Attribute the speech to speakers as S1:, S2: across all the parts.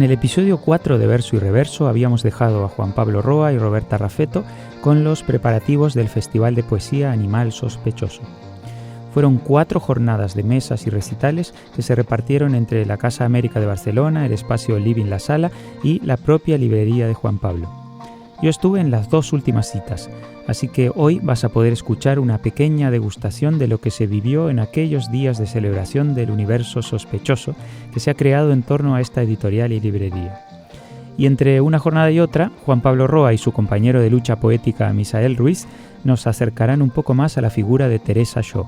S1: el episodio 4 de Verso y Reverso habíamos dejado a Juan Pablo Roa y Roberta Raffetto con los preparativos del Festival de Poesía Animal Sospechoso. Fueron 4 jornadas de mesas y recitales que se repartieron entre la Casa América de Barcelona, el espacio Living La Sala y la propia librería de Juan Pablo. Yo estuve en las 2 últimas citas, así que hoy vas a poder escuchar una pequeña degustación de lo que se vivió en aquellos días de celebración del universo sospechoso que se ha creado en torno a esta editorial y librería. Y entre una jornada y otra, Juan Pablo Roa y su compañero de lucha poética Misael Ruiz nos acercarán un poco más a la figura de Teresa Shaw,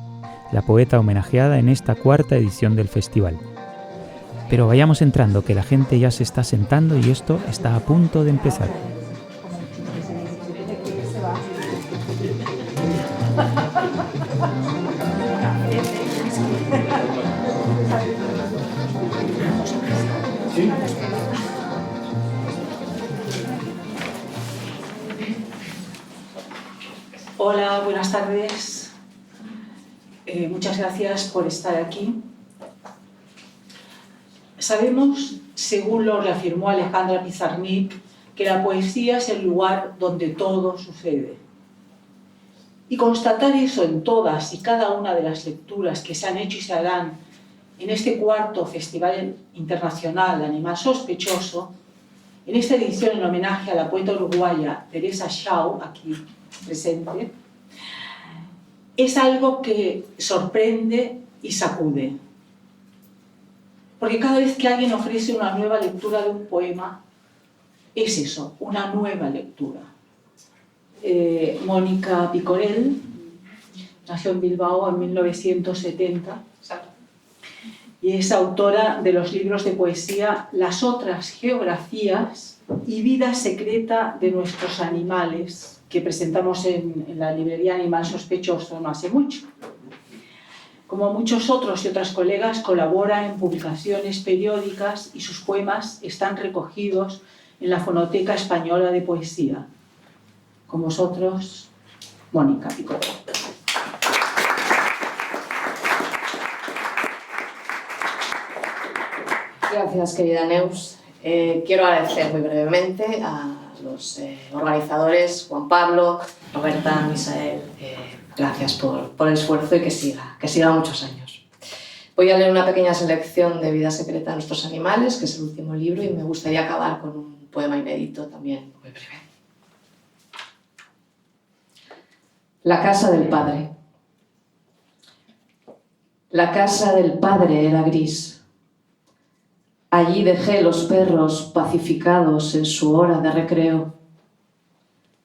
S1: la poeta homenajeada en esta 4ª edición del festival. Pero vayamos entrando, que la gente ya se está sentando y esto está a punto de empezar.
S2: Hola, buenas tardes. Muchas gracias por estar aquí. Sabemos, según lo reafirmó Alejandra Pizarnik, que la poesía es el lugar donde todo sucede. Y constatar eso en todas y cada una de las lecturas que se han hecho y se harán en este 4º Festival Internacional Animal Sospechoso, en esta edición en homenaje a la poeta uruguaya Teresa Shaw, aquí presente, es algo que sorprende y sacude. Porque cada vez que alguien ofrece una nueva lectura de un poema, es eso, una nueva lectura. Mónica Picorell nació en Bilbao en 1970 y es autora de los libros de poesía Las otras geografías y Vida secreta de nuestros animales, que presentamos en la librería Animal Sospechoso no hace mucho. Como muchos otros y otras colegas, colabora en publicaciones periódicas y sus poemas están recogidos en la Fonoteca Española de Poesía. Con vosotros, Mónica Picorell.
S3: Gracias, querida Neus. Quiero agradecer muy brevemente a los organizadores, Juan Pablo, Roberta, Misael. Gracias por el esfuerzo y que siga muchos años. Voy a leer una pequeña selección de Vida secreta de nuestros animales, que es el último libro, y me gustaría acabar con un poema inédito también, muy breve. La casa del padre. La casa del padre era gris. Allí dejé los perros pacificados en su hora de recreo.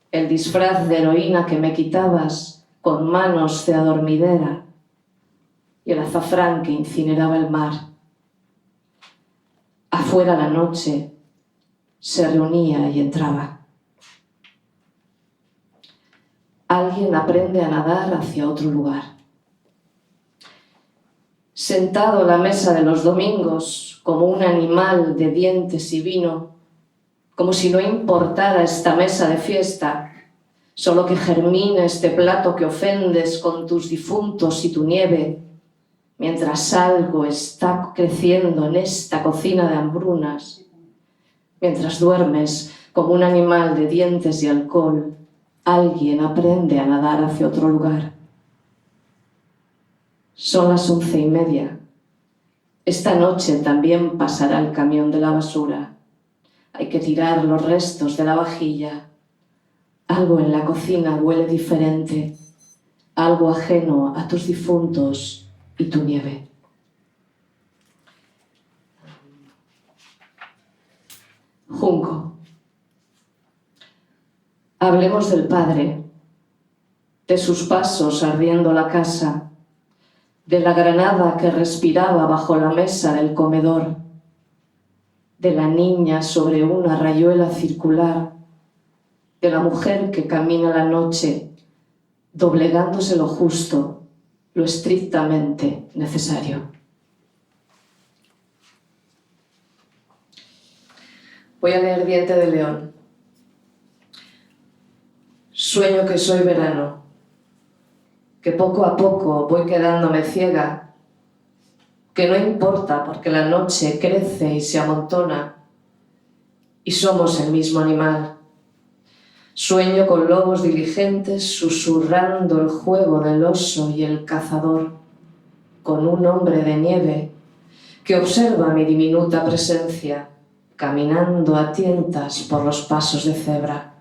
S3: El disfraz de heroína que me quitabas con manos de adormidera y el azafrán que incineraba el mar. Afuera la noche se reunía y entraba. Alguien aprende a nadar hacia otro lugar. Sentado a la mesa de los domingos, como un animal de dientes y vino, como si no importara esta mesa de fiesta, solo que germine este plato que ofendes con tus difuntos y tu nieve, mientras algo está creciendo en esta cocina de hambrunas, mientras duermes como un animal de dientes y alcohol, alguien aprende a nadar hacia otro lugar. Son las 11:30. Esta noche también pasará el camión de la basura. Hay que tirar los restos de la vajilla. Algo en la cocina huele diferente, algo ajeno a tus difuntos y tu nieve. Junco. Hablemos del padre, de sus pasos ardiendo la casa, de la granada que respiraba bajo la mesa del comedor, de la niña sobre una rayuela circular, de la mujer que camina la noche, doblegándose lo justo, lo estrictamente necesario. Voy a leer Diente de León. Sueño que soy verano, que poco a poco voy quedándome ciega, que no importa porque la noche crece y se amontona, y somos el mismo animal. Sueño con lobos diligentes susurrando el juego del oso y el cazador, con un hombre de nieve que observa mi diminuta presencia caminando a tientas por los pasos de cebra.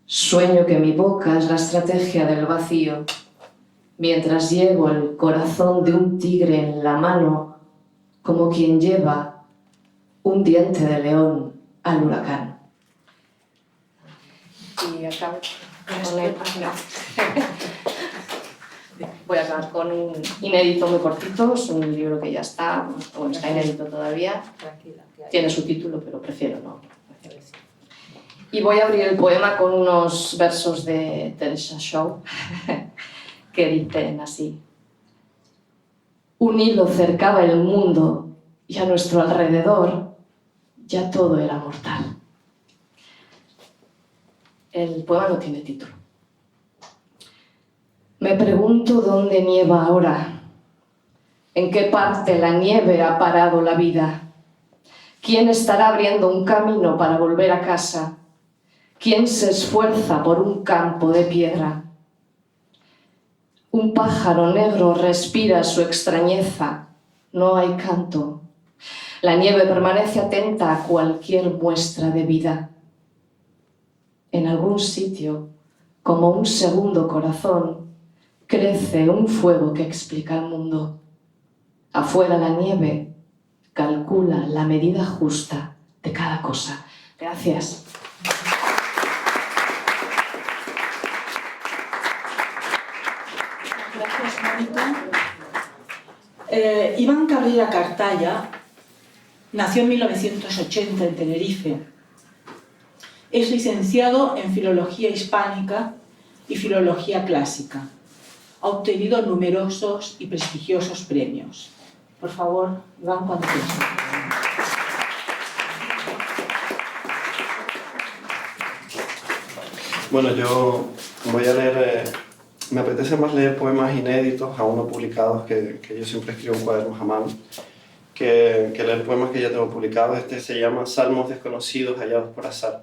S3: Sueño que mi boca es la estrategia del vacío, mientras llevo el corazón de un tigre en la mano como quien lleva un diente de león al huracán. Y acabo con el... Voy a acabar con un inédito muy cortito, es un libro que ya está, bueno, está inédito todavía, tiene su título, pero prefiero no. Y voy a abrir el poema con unos versos de Teresa Shaw que dicen así: un hilo cercaba el mundo y a nuestro alrededor ya todo era mortal. El poema no tiene título. Me pregunto dónde nieva ahora, en qué parte la nieve ha parado la vida, quién estará abriendo un camino para volver a casa, quién se esfuerza por un campo de piedra. Un pájaro negro respira su extrañeza, no hay canto. La nieve permanece atenta a cualquier muestra de vida. En algún sitio, como un segundo corazón, crece un fuego que explica el mundo. Afuera la nieve calcula la medida justa de cada cosa. Gracias.
S2: Gracias, Mónica. Iván Cabrera Cartaya nació en 1980 en Tenerife. Es licenciado en Filología Hispánica y Filología Clásica. Ha obtenido numerosos y prestigiosos premios. Por favor, Iván, cuando quieras.
S4: Bueno, yo voy a leer, me apetece más leer poemas inéditos, aún no publicados, que yo siempre escribo en cuadernos a mano, que leer poemas que ya tengo publicados. Este se llama Salmos desconocidos hallados por azar.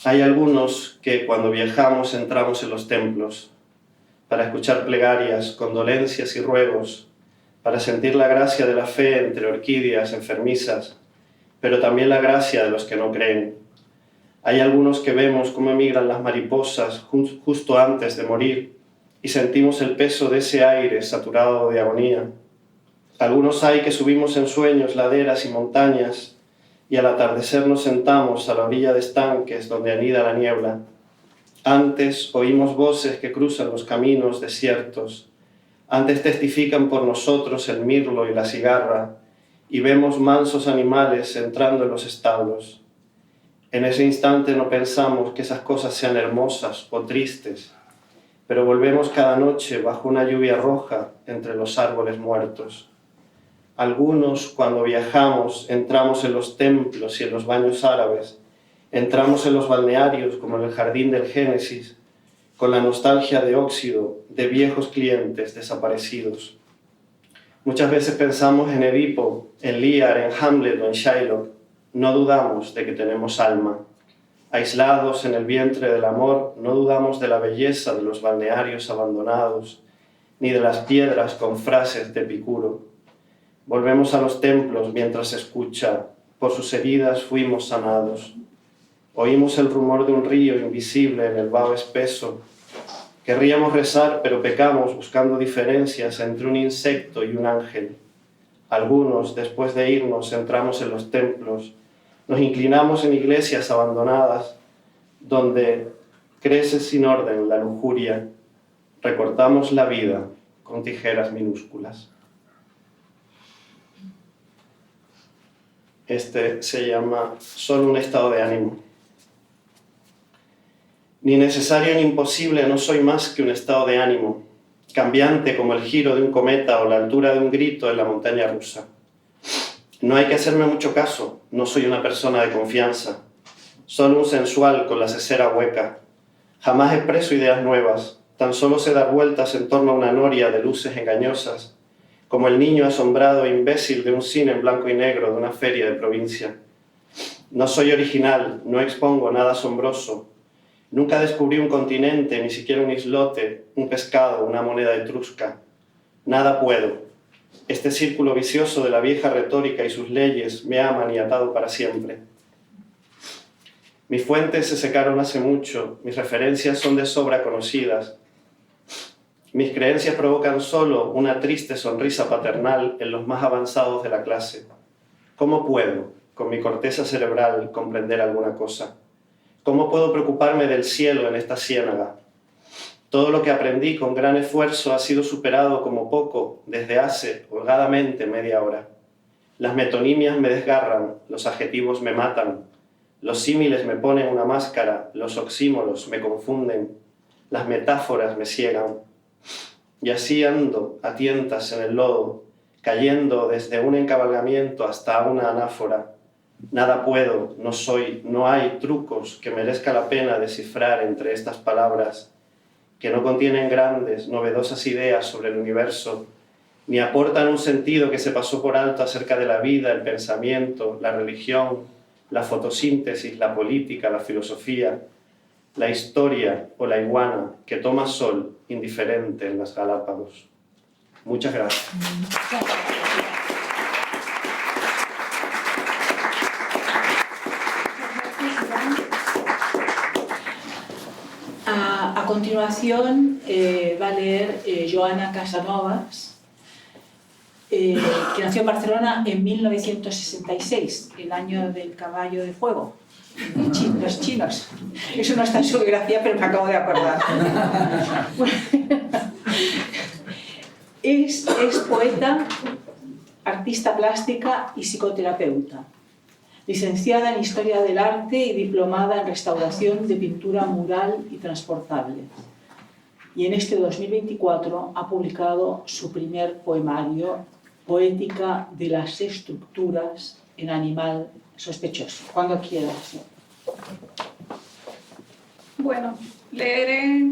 S4: Hay algunos que cuando viajamos entramos en los templos para escuchar plegarias, condolencias y ruegos, para sentir la gracia de la fe entre orquídeas enfermizas, pero también la gracia de los que no creen. Hay algunos que vemos cómo emigran las mariposas justo antes de morir y sentimos el peso de ese aire saturado de agonía. Algunos hay que subimos en sueños laderas y montañas y al atardecer nos sentamos a la orilla de estanques donde anida la niebla. Antes oímos voces que cruzan los caminos desiertos. Antes testifican por nosotros el mirlo y la cigarra y vemos mansos animales entrando en los establos. En ese instante no pensamos que esas cosas sean hermosas o tristes, pero volvemos cada noche bajo una lluvia roja entre los árboles muertos. Algunos, cuando viajamos, entramos en los templos y en los baños árabes, entramos en los balnearios como en el jardín del Génesis, con la nostalgia de óxido de viejos clientes desaparecidos. Muchas veces pensamos en Edipo, en Lear, en Hamlet o en Shylock. No dudamos de que tenemos alma. Aislados en el vientre del amor, no dudamos de la belleza de los balnearios abandonados, ni de las piedras con frases de Epicuro. Volvemos a los templos mientras se escucha, por sus heridas fuimos sanados. Oímos el rumor de un río invisible en el vaho espeso. Querríamos rezar, pero pecamos buscando diferencias entre un insecto y un ángel. Algunos, después de irnos, entramos en los templos, nos inclinamos en iglesias abandonadas, donde crece sin orden la lujuria, recortamos la vida con tijeras minúsculas. Este se llama Solo un estado de ánimo. Ni necesario ni imposible, no soy más que un estado de ánimo, cambiante como el giro de un cometa o la altura de un grito en la montaña rusa. No hay que hacerme mucho caso, no soy una persona de confianza, solo un sensual con la cesera hueca. Jamás expreso ideas nuevas, tan solo sé dar vueltas en torno a una noria de luces engañosas, como el niño asombrado e imbécil de un cine en blanco y negro de una feria de provincia. No soy original, no expongo nada asombroso. Nunca descubrí un continente, ni siquiera un islote, un pescado, una moneda etrusca. Nada puedo. Este círculo vicioso de la vieja retórica y sus leyes me ha maniatado para siempre. Mis fuentes se secaron hace mucho, mis referencias son de sobra conocidas. Mis creencias provocan solo una triste sonrisa paternal en los más avanzados de la clase. ¿Cómo puedo, con mi corteza cerebral, comprender alguna cosa? ¿Cómo puedo preocuparme del cielo en esta ciénaga? Todo lo que aprendí con gran esfuerzo ha sido superado como poco desde hace, holgadamente, media hora. Las metonimias me desgarran, los adjetivos me matan, los símiles me ponen una máscara, los oxímoros me confunden, las metáforas me ciegan. Y así ando, a tientas en el lodo, cayendo desde un encabalgamiento hasta una anáfora. Nada puedo, no soy, no hay trucos que merezca la pena descifrar entre estas palabras, que no contienen grandes, novedosas ideas sobre el universo, ni aportan un sentido que se pasó por alto acerca de la vida, el pensamiento, la religión, la fotosíntesis, la política, la filosofía, la historia o la iguana que toma sol indiferente en las Galápagos. Muchas gracias.
S2: A continuación va a leer Joana Casanovas, que nació en Barcelona en 1966, el año del caballo de fuego, los chinos. Eso no está en su biografía, pero me acabo de acordar. Es poeta, artista plástica y psicoterapeuta. Licenciada en Historia del Arte y diplomada en Restauración de Pintura Mural y Transportable. Y en este 2024 ha publicado su primer poemario, Poética de las Estructuras en Animal Sospechoso. Cuando quieras.
S5: Bueno, leeré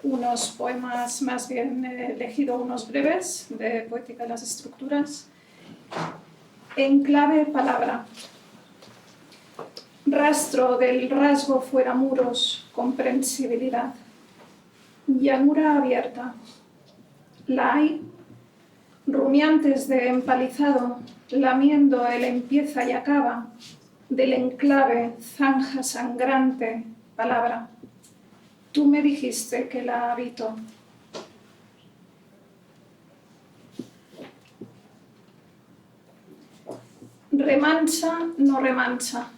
S5: unos poemas, más bien he elegido unos breves de Poética de las Estructuras. En clave palabra. Rastro del rasgo fuera muros, comprensibilidad. Llanura abierta. La hay. Rumiantes de empalizado, lamiendo el empieza y acaba. Del enclave, zanja sangrante, palabra. Tú me dijiste que la habito. Remansa, no remansa.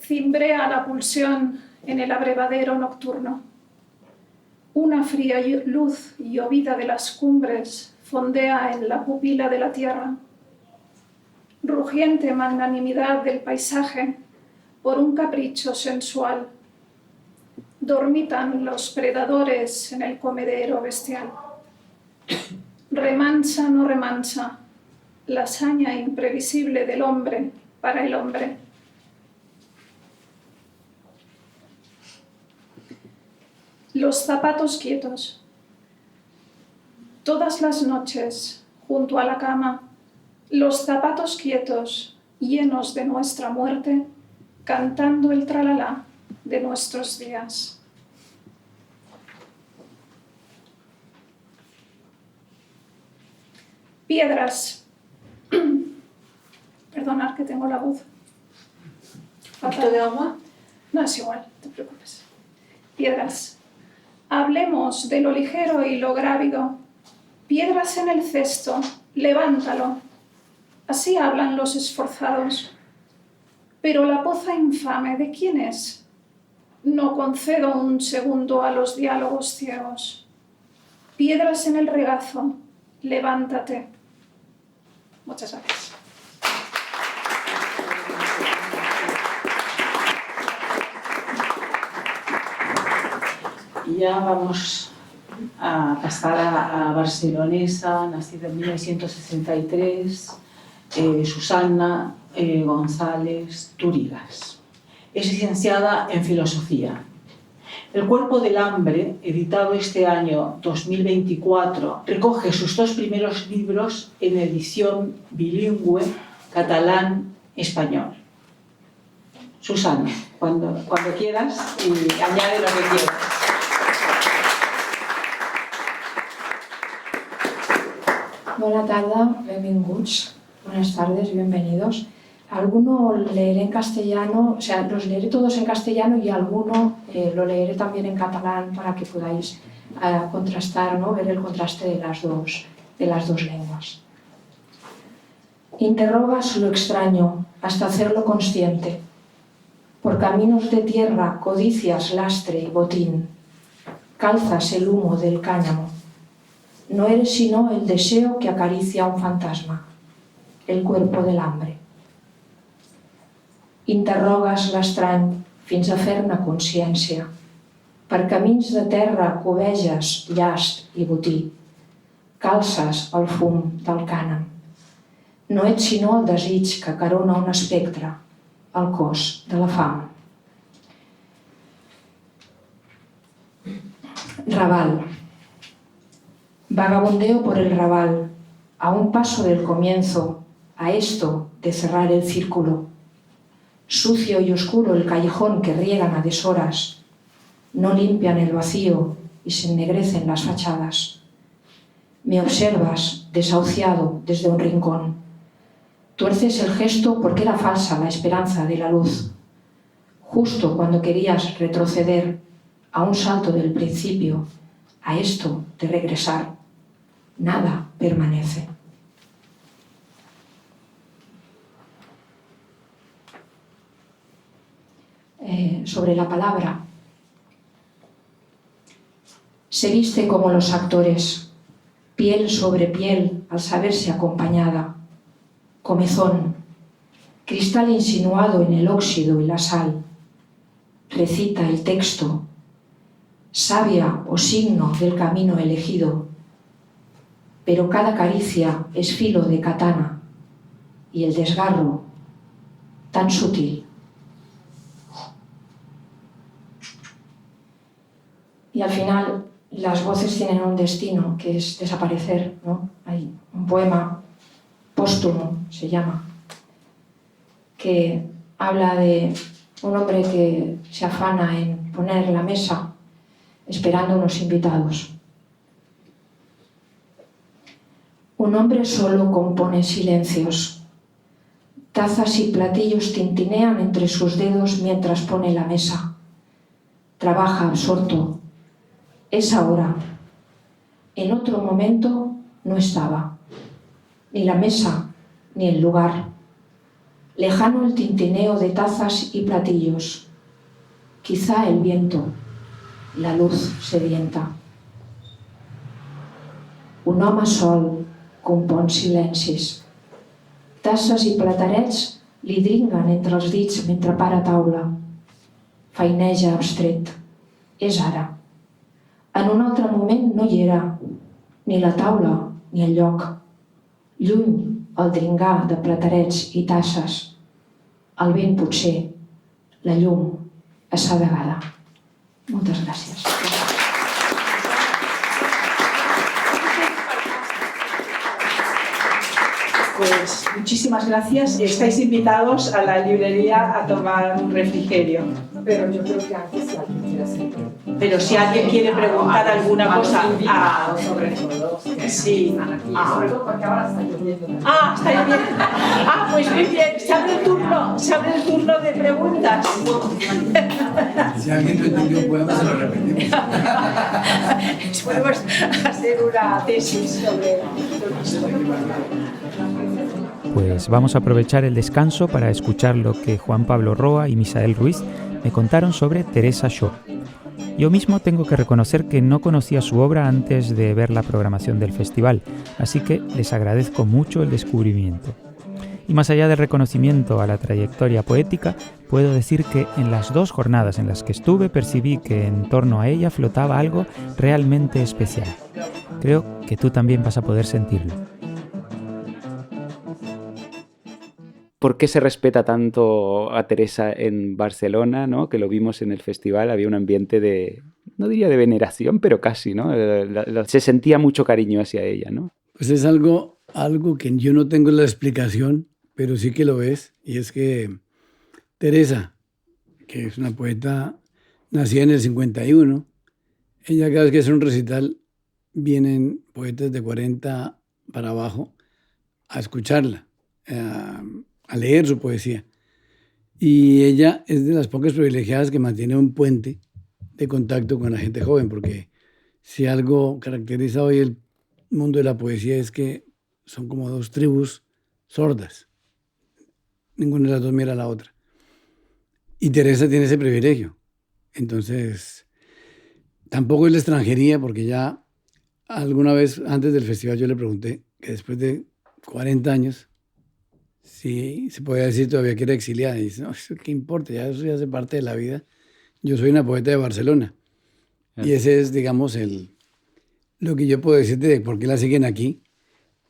S5: Cimbrea la pulsión en el abrevadero nocturno. Una fría luz llovida de las cumbres fondea en la pupila de la tierra. Rugiente magnanimidad del paisaje por un capricho sensual. Dormitan los predadores en el comedero bestial. Remansa, no remansa. La hazaña imprevisible del hombre para el hombre. Los zapatos quietos. Todas las noches, junto a la cama, los zapatos quietos, llenos de nuestra muerte, cantando el tralalá de nuestros días. Piedras. Perdonad que tengo la voz.
S2: ¿Un poquito de agua?
S5: No, es igual, no te preocupes. Piedras. Hablemos de lo ligero y lo grávido. Piedras en el cesto, levántalo. Así hablan los esforzados. Pero la poza infame, ¿de quién es? No concedo un segundo a los diálogos ciegos. Piedras en el regazo, levántate. Muchas gracias.
S2: Y ya vamos a pasar a barcelonesa, nacida en 1963, Susana González Túrigas. Es licenciada en Filosofía. El cuerpo del hambre, editado este año 2024, recoge sus 2 primeros libros en edición bilingüe catalán-español. Susana, cuando quieras, y añade lo que quieras.
S6: Buenas tardes, benvinguts. Buenas tardes, bienvenidos. Alguno leeré en castellano, o sea, los leeré todos en castellano y alguno lo leeré también en catalán para que podáis contrastar, ¿no? Ver el contraste de las dos lenguas. Interrogas lo extraño hasta hacerlo consciente. Por caminos de tierra codicias lastre y botín. Calzas el humo del cáñamo. No eres sino el deseo que acaricia un fantasma, el cuerpo del hambre. Interrogues l'estrany fins a fer-ne consciència. Per camins de terra coveges llast i botí. Calces el fum del cànem. No ets sinó el desig que carona un espectre, el cos de la fam. Raval. Vagabundeo por el Raval, a un paso del comienzo, a esto de cerrar el círculo. Sucio y oscuro el callejón que riegan a deshoras, no limpian el vacío y se ennegrecen las fachadas. Me observas desahuciado desde un rincón. Tuerces el gesto porque era falsa la esperanza de la luz. Justo cuando querías retroceder a un salto del principio, a esto de regresar, nada permanece. Sobre la palabra. Se viste como los actores, piel sobre piel al saberse acompañada, comezón, cristal insinuado en el óxido y la sal, recita el texto, savia o signo del camino elegido, pero cada caricia es filo de katana y el desgarro tan sutil. Y al final las voces tienen un destino que es desaparecer, ¿no? Hay un poema póstumo, se llama, que habla de un hombre que se afana en poner la mesa esperando unos invitados. Un hombre solo compone silencios. Tazas y platillos tintinean entre sus dedos mientras pone la mesa. Trabaja absorto. Es ahora. En otro momento no estaba. Ni la mesa, ni el lugar. Lejano el tintineo de tazas y platillos. Quizá el viento, la luz sedienta. Un home sol compon silencis. Tasses i platerets li dringuen entre els dits mentre para taula. Feineja abstret. És ara. En un altre moment no hi era, ni la taula ni el lloc. Lluny el dringar de platerets i tasses. El vent potser, la llum assedegada. Moltes gràcies.
S2: Pues muchísimas gracias. Estáis invitados a la librería a tomar un refrigerio.
S7: Pero yo creo que antes si alguien quiere hacer.
S2: Pero si alguien quiere preguntar alguna cosa,
S7: sobre todo,
S2: sí.
S7: sobre todo porque ahora está lloviendo.
S2: Está lloviendo. Pues muy bien. Se abre el turno de preguntas.
S8: Si alguien no entendió un poema, se lo repetimos.
S2: Podemos hacer una tesis sobre esto.
S1: Pues vamos a aprovechar el descanso para escuchar lo que Juan Pablo Roa y Misael Ruiz me contaron sobre Teresa Shaw. Yo mismo tengo que reconocer que no conocía su obra antes de ver la programación del festival, así que les agradezco mucho el descubrimiento. Y más allá del reconocimiento a la trayectoria poética, puedo decir que en las 2 jornadas en las que estuve percibí que en torno a ella flotaba algo realmente especial. Creo que tú también vas a poder sentirlo. ¿Por qué se respeta tanto a Teresa en Barcelona, ¿no? Que lo vimos en el festival, había un ambiente de, no diría de veneración, pero casi, ¿no? Se sentía mucho cariño hacia ella, ¿no?
S8: Pues es algo que yo no tengo la explicación, pero sí que lo es, y es que Teresa, que es una poeta nacida en el 51, ella cada vez que hace un recital vienen poetas de 40 para abajo a escucharla, a leer su poesía. Y ella es de las pocas privilegiadas que mantiene un puente de contacto con la gente joven, porque si algo caracteriza hoy el mundo de la poesía es que son como dos tribus sordas. Ninguna de las dos mira a la otra. Y Teresa tiene ese privilegio. Entonces, tampoco es la extranjería, porque ya alguna vez antes del festival yo le pregunté que después de 40 años, si se podía decir todavía que era exiliada. Y dice, no, ¿qué importa? Ya eso ya hace parte de la vida. Yo soy una poeta de Barcelona. Y ese es, digamos, lo que yo puedo decirte de por qué la siguen aquí.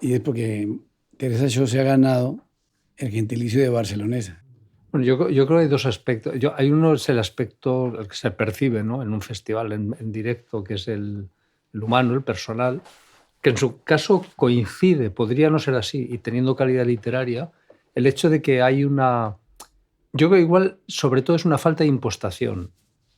S8: Y es porque Teresa Shaw se ha ganado el gentilicio de barcelonesa.
S9: Bueno, yo creo que hay dos aspectos. Hay uno es el aspecto el que se percibe, ¿no? En un festival en directo, que es el humano, el personal, que en su caso coincide, podría no ser así, y teniendo calidad literaria, el hecho de que hay una... Yo creo que igual, sobre todo, es una falta de impostación.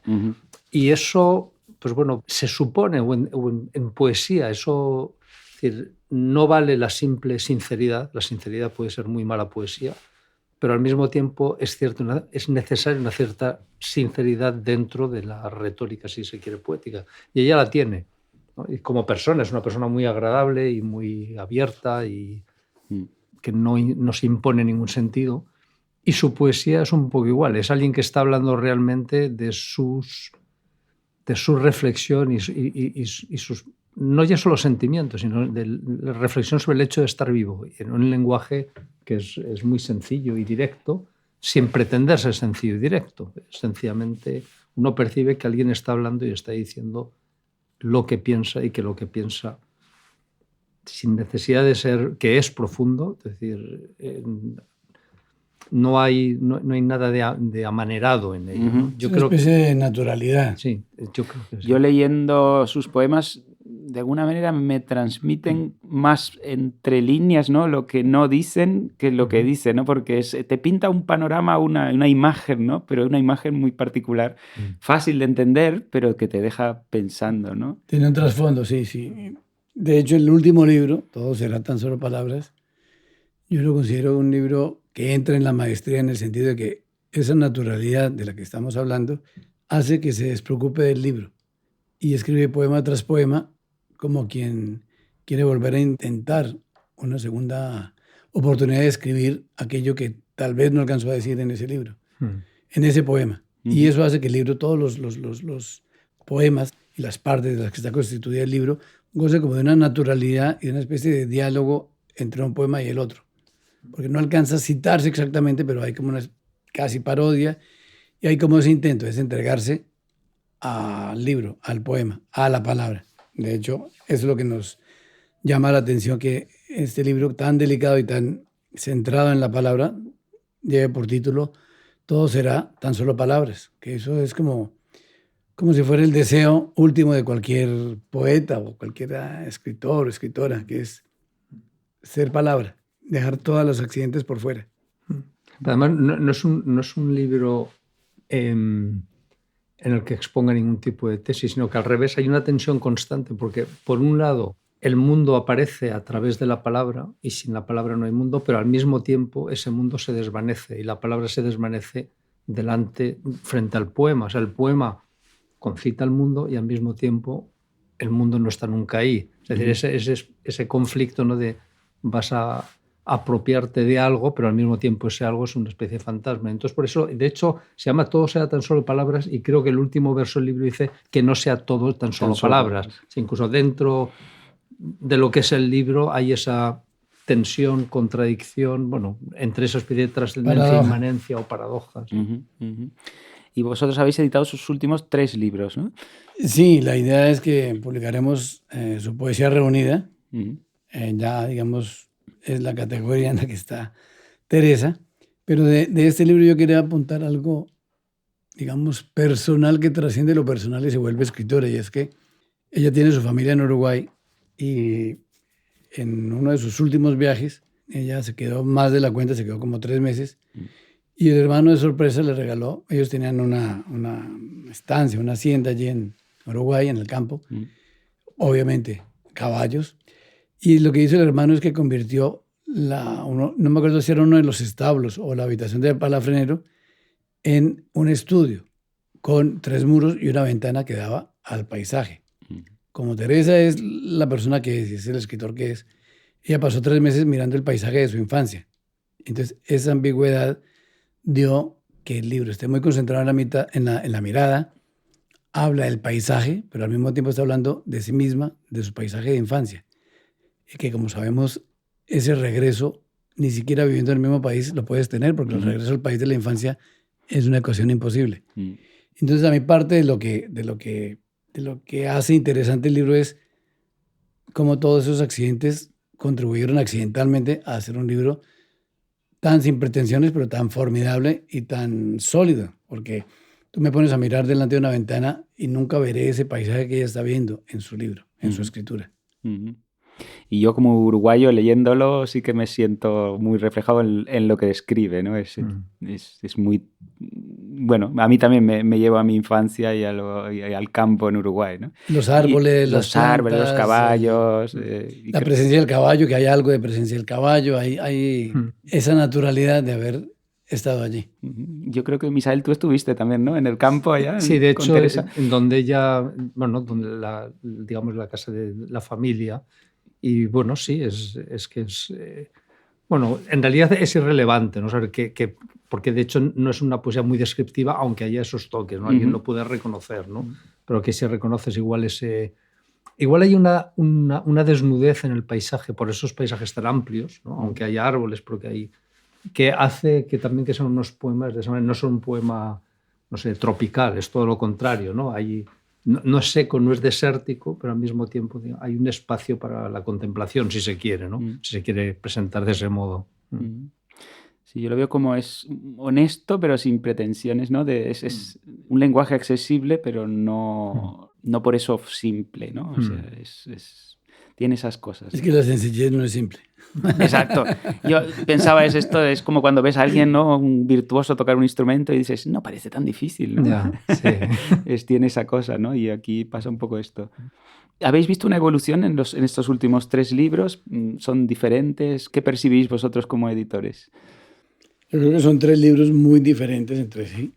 S9: Uh-huh. Y eso, pues bueno, se supone, o en poesía, eso, es decir, no vale la simple sinceridad. La sinceridad puede ser muy mala poesía, pero al mismo tiempo es cierto, es necesaria una cierta sinceridad dentro de la retórica, si se quiere, poética. Y ella la tiene, ¿no? Y como persona, es una persona muy agradable y muy abierta y que no se impone ningún sentido. Y su poesía es un poco igual. Es alguien que está hablando realmente de su reflexión y sus, no ya solo sentimientos, sino de la reflexión sobre el hecho de estar vivo, en un lenguaje que es muy sencillo y directo, sin pretender ser sencillo y directo. Sencillamente uno percibe que alguien está hablando y está diciendo lo que piensa, y que lo que piensa, sin necesidad de ser, que es profundo, es decir, no hay nada de amanerado en ello.
S8: Uh-huh. Yo creo una especie de naturalidad.
S9: Sí, yo creo que sí.
S1: Yo leyendo sus poemas, de alguna manera me transmiten más entre líneas, ¿no? Lo que no dicen que lo que dicen, ¿no? Porque te pinta un panorama, una imagen, ¿no? Pero una imagen muy particular, fácil de entender, pero que te deja pensando, ¿no?
S8: Tiene un trasfondo, sí. De hecho, el último libro, Todo será tan solo palabras, yo lo considero un libro que entra en la maestría, en el sentido de que esa naturalidad de la que estamos hablando hace que se despreocupe del libro y escribe poema tras poema como quien quiere volver a intentar una segunda oportunidad de escribir aquello que tal vez no alcanzó a decir en ese libro, en ese poema. Y eso hace que el libro, todos los poemas y las partes de las que está constituido el libro, goce como de una naturalidad y de una especie de diálogo entre un poema y el otro. Porque no alcanza a citarse exactamente, pero hay como una casi parodia, y hay como ese intento, es entregarse al libro, al poema, a la palabra. De hecho, eso es lo que nos llama la atención, que este libro tan delicado y tan centrado en la palabra lleve por título Todo será tan solo palabras, que eso es como si fuera el deseo último de cualquier poeta o cualquier escritor o escritora, que es ser palabra, dejar todos los accidentes por fuera.
S9: Además, no es un libro en el que exponga ningún tipo de tesis, sino que al revés hay una tensión constante, porque por un lado el mundo aparece a través de la palabra y sin la palabra no hay mundo, pero al mismo tiempo ese mundo se desvanece y la palabra se desvanece frente al poema. O sea, el poema concita al mundo y al mismo tiempo el mundo no está nunca ahí. Es decir, ese conflicto, ¿no? De vas a apropiarte de algo, pero al mismo tiempo ese algo es una especie de fantasma. Entonces, por eso, de hecho, se llama Todo sea tan solo palabras, y creo que el último verso del libro dice que no sea todo tan solo palabras. Sí, incluso dentro de lo que es el libro hay esa tensión, contradicción, bueno, entre esa especie de trascendencia, inmanencia o paradojas.
S1: Y vosotros habéis editado sus últimos 3 libros, ¿no?
S8: Sí, la idea es que publicaremos su poesía reunida. Ya, digamos, es la categoría en la que está Teresa, Pero de este libro yo quería apuntar algo, digamos, personal que trasciende lo personal y se vuelve escritora. Y es que ella tiene su familia en Uruguay y en uno de sus últimos viajes, ella se quedó más de la cuenta, se quedó como 3 meses. Y el hermano de sorpresa le regaló, ellos tenían una estancia, una hacienda allí en Uruguay, en el campo, obviamente caballos. Y lo que hizo el hermano es que convirtió, no me acuerdo si era uno de los establos o la habitación del palafrenero, en un estudio con 3 muros y una ventana que daba al paisaje. Como Teresa es la persona que es el escritor que es, ella pasó 3 meses mirando el paisaje de su infancia. Entonces, esa ambigüedad dio que el libro esté muy concentrado en la mirada, habla del paisaje, pero al mismo tiempo está hablando de sí misma, de su paisaje de infancia. Y que, como sabemos, ese regreso, ni siquiera viviendo en el mismo país, lo puedes tener, porque el regreso al país de la infancia es una ecuación imposible. Entonces, a mí parte de lo que hace interesante el libro es cómo todos esos accidentes contribuyeron accidentalmente a hacer un libro tan sin pretensiones, pero tan formidable y tan sólido, porque tú me pones a mirar delante de una ventana y nunca veré ese paisaje que ella está viendo en su libro, en su escritura.
S1: Y yo como uruguayo leyéndolo sí que me siento muy reflejado en lo que describe, ¿no? Es muy... Bueno, a mí también me lleva a mi infancia y al campo en Uruguay, ¿no?
S8: Los árboles,
S1: los árboles, los caballos...
S8: la presencia del caballo, que hay algo de presencia del caballo, hay esa naturalidad de haber estado allí.
S1: Yo creo que, Misael, tú estuviste también, ¿no? En el campo allá.
S9: Sí, de hecho, en donde ella, bueno, donde digamos la casa de la familia. Y bueno, sí, es que es... bueno, en realidad es irrelevante, ¿no? O sea, porque de hecho no es una poesía muy descriptiva, aunque haya esos toques, ¿no? Alguien lo puede reconocer, ¿no? Pero que si reconoces igual ese... Igual hay una desnudez en el paisaje, por esos paisajes tan amplios, ¿no? Aunque haya árboles, pero que hace que también que sean unos poemas de esa manera, no son un poema, no sé, tropical, es todo lo contrario, ¿no? No es seco, no es desértico, pero al mismo tiempo hay un espacio para la contemplación, si se quiere, ¿no? Si se quiere presentar de ese modo.
S1: Sí, yo lo veo como es honesto, pero sin pretensiones, ¿no? Es un lenguaje accesible, pero no por eso simple, ¿no? O sea, tiene esas cosas.
S8: Es que la sencillez no es simple.
S1: Exacto. Yo pensaba esto es como cuando ves a alguien, ¿no? Un virtuoso tocar un instrumento y dices, no parece tan difícil, ¿no?
S9: Ya, sí.
S1: Tiene esa cosa, ¿no? Y aquí pasa un poco esto. ¿Habéis visto una evolución en estos últimos 3 libros? ¿Son diferentes? ¿Qué percibís vosotros como editores?
S8: Yo creo que son 3 libros muy diferentes entre sí.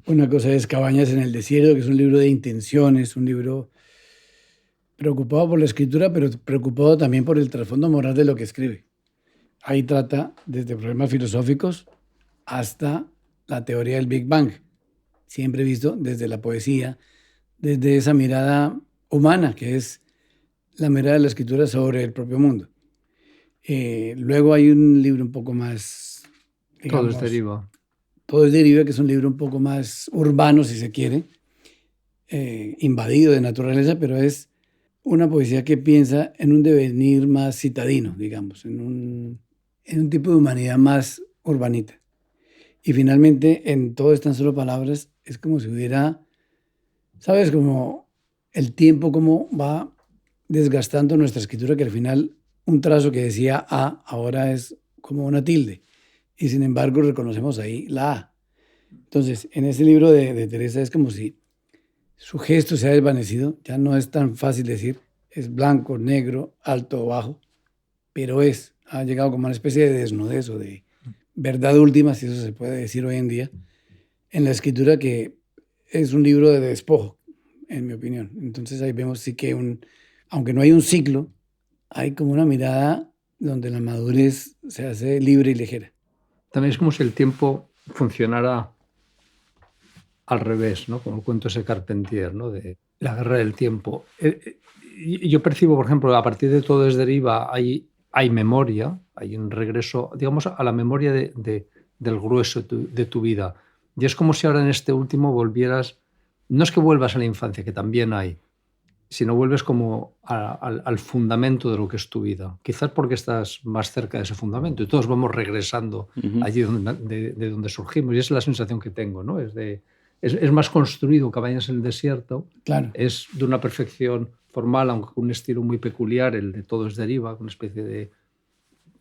S8: Una cosa es Cabañas en el desierto, que es un libro de intenciones, un libro preocupado por la escritura, pero preocupado también por el trasfondo moral de lo que escribe. Ahí trata desde problemas filosóficos hasta la teoría del Big Bang, siempre visto desde la poesía, desde esa mirada humana, que es la mirada de la escritura sobre el propio mundo. Luego hay un libro un poco más... digamos,
S9: Todo es deriva.
S8: Todo es deriva, que es un libro un poco más urbano, si se quiere, invadido de naturaleza, pero es una poesía que piensa en un devenir más citadino, digamos, en un tipo de humanidad más urbanita. Y finalmente, en Todo es tan solo palabras, es como si hubiera, ¿sabes? Como el tiempo, cómo va desgastando nuestra escritura, que al final un trazo que decía A ahora es como una tilde. Y sin embargo reconocemos ahí la A. Entonces, en ese libro de Teresa es como si su gesto se ha desvanecido, ya no es tan fácil decir, es blanco, negro, alto o bajo, pero ha llegado como una especie de desnudez o de verdad última, si eso se puede decir hoy en día, en la escritura, que es un libro de despojo, en mi opinión. Entonces ahí vemos sí que aunque no hay un ciclo, hay como una mirada donde la madurez se hace libre y ligera.
S9: También es como si el tiempo funcionara al revés, ¿no? Como el cuento ese Carpentier, ¿no? De la guerra del tiempo. Yo percibo, por ejemplo, a partir de Todo es deriva hay memoria, hay un regreso, digamos, a la memoria del grueso de tu vida. Y es como si ahora en este último volvieras, no es que vuelvas a la infancia, que también hay, sino vuelves como al fundamento de lo que es tu vida. Quizás porque estás más cerca de ese fundamento y todos vamos regresando allí de donde surgimos. Y esa es la sensación que tengo, ¿no? Es más construido Cabañas en el desierto.
S8: Claro.
S9: Es de una perfección formal, aunque con un estilo muy peculiar, el de Todo es deriva, una especie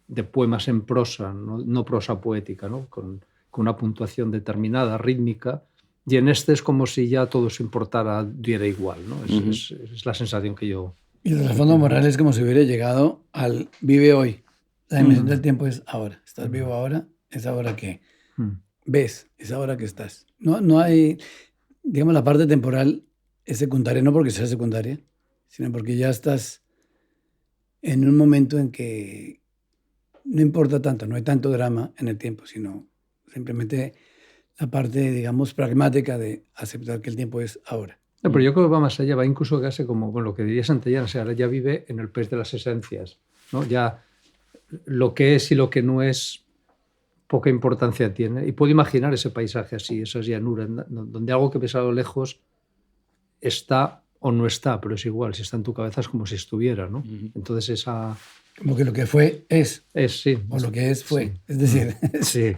S9: de poemas en prosa, no prosa poética, ¿no? Con una puntuación determinada, rítmica. Y en este es como si ya todo se importara, diera igual, ¿no? Es la sensación que yo...
S8: Y el trasfondo moral es como si hubiera llegado al vive hoy. La dimensión del tiempo es ahora. Estás vivo ahora, es ahora que ves, es ahora que estás. No hay, digamos, la parte temporal es secundaria, no porque sea secundaria, sino porque ya estás en un momento en que no importa tanto, no hay tanto drama en el tiempo, sino simplemente la parte, digamos, pragmática de aceptar que el tiempo es ahora.
S9: No, pero yo creo que va más allá, va incluso casi como lo que diría Santillana, o sea, ahora ya vive en el país de las esencias, ¿no? Ya lo que es y lo que no es, poca importancia tiene. Y puedo imaginar ese paisaje así, esas llanuras, donde algo que ves a lo lejos está o no está, pero es igual, si está en tu cabeza es como si estuviera, ¿no? Entonces esa...
S8: Como que lo que fue es.
S9: Sí.
S8: O lo que es fue.
S9: Sí.
S8: Es decir...
S9: Sí.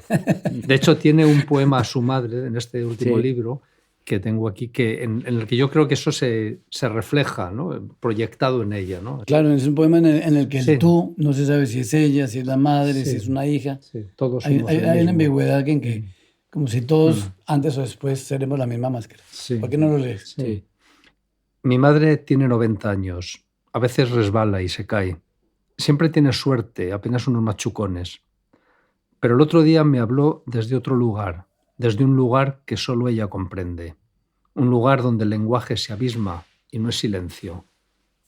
S9: De hecho, tiene un poema a su madre en este último libro que tengo aquí, en el que yo creo que eso se refleja, ¿no? Proyectado en ella, ¿no?
S8: Claro, es un poema en el que el tú no se sabe si es ella, si es la madre, si es una hija.
S9: Sí, todos
S8: hay
S9: somos
S8: una ambigüedad en que, como si todos, antes o después, seremos la misma máscara.
S9: Sí.
S8: ¿Por qué no lo lees?
S9: Sí. Mi madre tiene 90 años. A veces resbala y se cae. Siempre tiene suerte, apenas unos machucones. Pero el otro día me habló desde otro lugar, desde un lugar que solo ella comprende. Un lugar donde el lenguaje se abisma y no es silencio.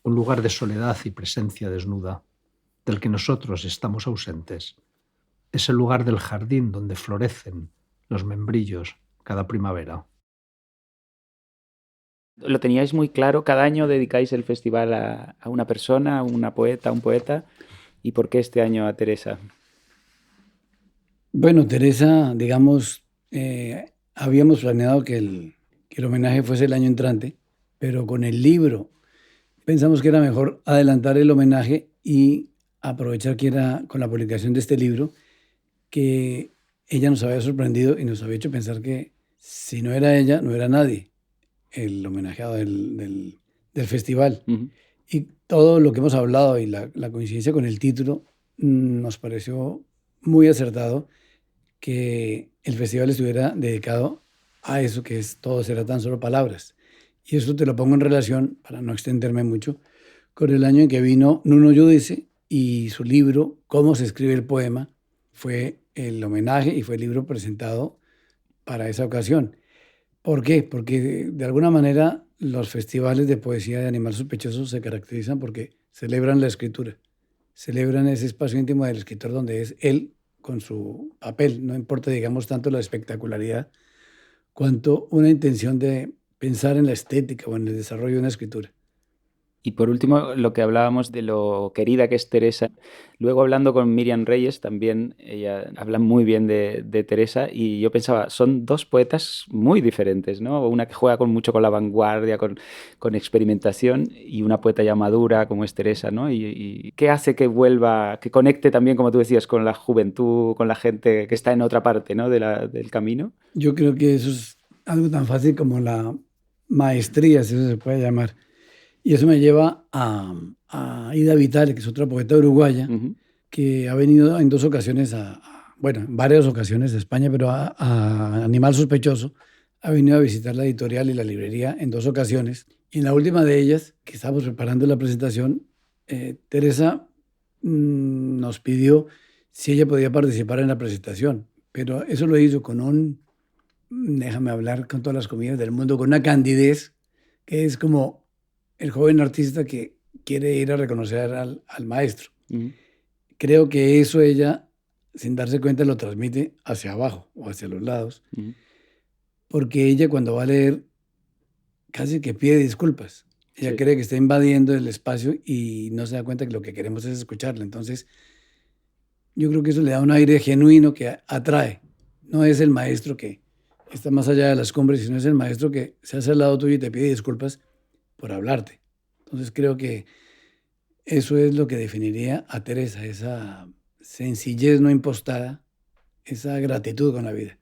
S9: Un lugar de soledad y presencia desnuda, del que nosotros estamos ausentes. Es el lugar del jardín donde florecen los membrillos cada primavera.
S1: ¿Lo teníais muy claro? ¿Cada año dedicáis el festival a una persona, a una poeta, a un poeta? ¿Y por qué este año a Teresa?
S8: Bueno, Teresa, digamos, habíamos planeado que el homenaje fuese el año entrante, pero con el libro pensamos que era mejor adelantar el homenaje y aprovechar que era con la publicación de este libro, que ella nos había sorprendido y nos había hecho pensar que si no era ella, no era nadie el homenajeado del festival. Y todo lo que hemos hablado y la coincidencia con el título nos pareció muy acertado, que el festival estuviera dedicado a eso que es Todo será tan solo palabras. Y eso te lo pongo en relación, para no extenderme mucho, con el año en que vino Nuno Giudice y su libro Cómo se escribe el poema fue el homenaje y fue el libro presentado para esa ocasión. ¿Por qué? Porque de alguna manera los festivales de poesía de Animal Sospechoso se caracterizan porque celebran la escritura, celebran ese espacio íntimo del escritor donde es él con su papel. No importa, digamos, tanto la espectacularidad cuanto una intención de pensar en la estética o en el desarrollo de una escritura.
S1: Y por último, lo que hablábamos de lo querida que es Teresa. Luego, hablando con Miriam Reyes, también ella habla muy bien de Teresa, y yo pensaba, son dos poetas muy diferentes, ¿no? Una que juega mucho con la vanguardia, con experimentación, y una poeta ya madura como es Teresa, ¿no? Y ¿qué hace que vuelva, que conecte también, como tú decías, con la juventud, con la gente que está en otra parte, ¿no? del camino?
S8: Yo creo que eso es algo tan fácil como la maestría, si eso se puede llamar. Y eso me lleva a Ida Vitale, que es otra poeta uruguaya, que ha venido en dos ocasiones, en varias ocasiones de España, pero a Animal Sospechoso, ha venido a visitar la editorial y la librería en dos ocasiones. Y en la última de ellas, que estábamos preparando la presentación, Teresa nos pidió si ella podía participar en la presentación. Pero eso lo hizo con déjame hablar con todas las comillas del mundo, con una candidez que es como el joven artista que quiere ir a reconocer al maestro. Creo que eso ella, sin darse cuenta, lo transmite hacia abajo o hacia los lados, porque ella, cuando va a leer, casi que pide disculpas. Ella cree que está invadiendo el espacio y no se da cuenta que lo que queremos es escucharla. Entonces, yo creo que eso le da un aire genuino que atrae. No es el maestro que está más allá de las cumbres, sino es el maestro que se hace al lado tuyo y te pide disculpas por hablarte. Entonces creo que eso es lo que definiría a Teresa, esa sencillez no impostada, esa gratitud con la vida.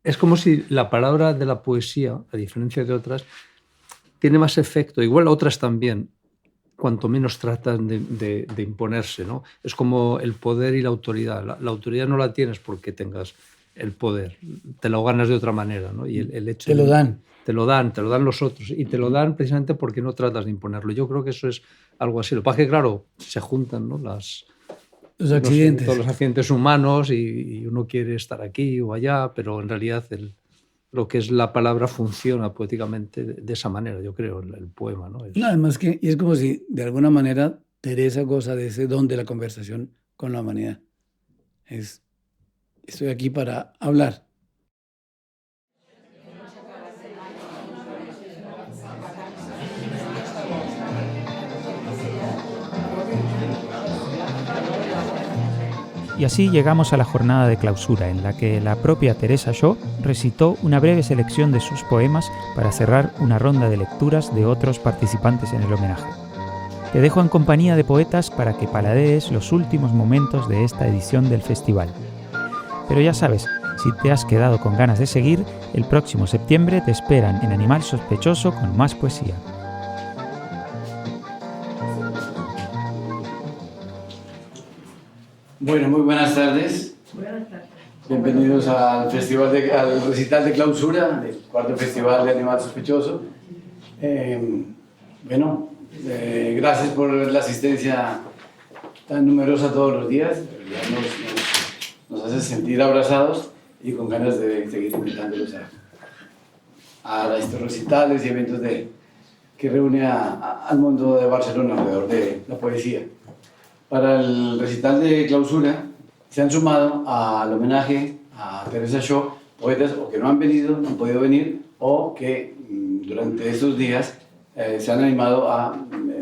S9: Es como si la palabra de la poesía, a diferencia de otras, tiene más efecto, igual otras también, cuanto menos tratan de imponerse, ¿no? Es como el poder y la autoridad. La autoridad no la tienes porque tengas el poder, te lo ganas de otra manera, ¿no? Y el hecho
S8: Te lo dan.
S9: Te lo dan los otros, y te lo dan precisamente porque no tratas de imponerlo. Yo creo que eso es algo así. Lo que pasa es que, claro, se juntan, ¿no?
S8: Los accidentes.
S9: Todos los accidentes humanos y uno quiere estar aquí o allá, pero en realidad lo que es la palabra funciona poéticamente de esa manera, yo creo, el poema, ¿no?
S8: No, además que y es como si de alguna manera Teresa goza de ese don de la conversación con la humanidad. Estoy aquí para hablar.
S1: Y así llegamos a la jornada de clausura, en la que la propia Teresa Shaw recitó una breve selección de sus poemas para cerrar una ronda de lecturas de otros participantes en el homenaje. Te dejo en compañía de poetas para que paladees los últimos momentos de esta edición del festival. Pero ya sabes, si te has quedado con ganas de seguir, el próximo septiembre te esperan en Animal Sospechoso con más poesía.
S8: Bueno, muy buenas tardes. Bienvenidos al al recital de clausura del cuarto festival de Animal Sospechoso. Gracias por la asistencia tan numerosa todos los días. Nos hace sentir abrazados y con ganas de seguir invitándolos a estos recitales y eventos que reúne al mundo de Barcelona alrededor de la poesía. Para el recital de clausura se han sumado al homenaje a Teresa Shaw poetas o que no han venido, no han podido venir, o que durante estos días se han animado a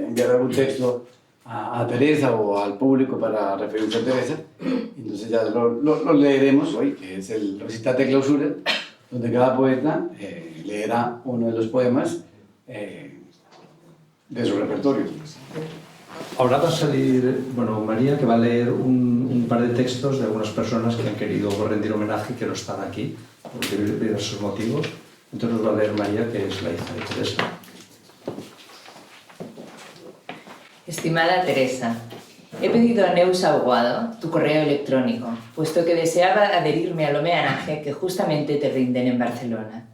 S8: enviar algún texto a Teresa o al público para referirse a Teresa. Entonces ya lo leeremos hoy, que es el recital de clausura, donde cada poeta leerá uno de los poemas de su repertorio.
S9: Ahora va a salir, María, que va a leer un par de textos de algunas personas que han querido rendir homenaje y que no están aquí, por diversos motivos. Entonces nos va a leer María, que es la hija de Teresa.
S10: Estimada Teresa, he pedido a Neus Aguado tu correo electrónico, puesto que deseaba adherirme al homenaje que justamente te rinden en Barcelona.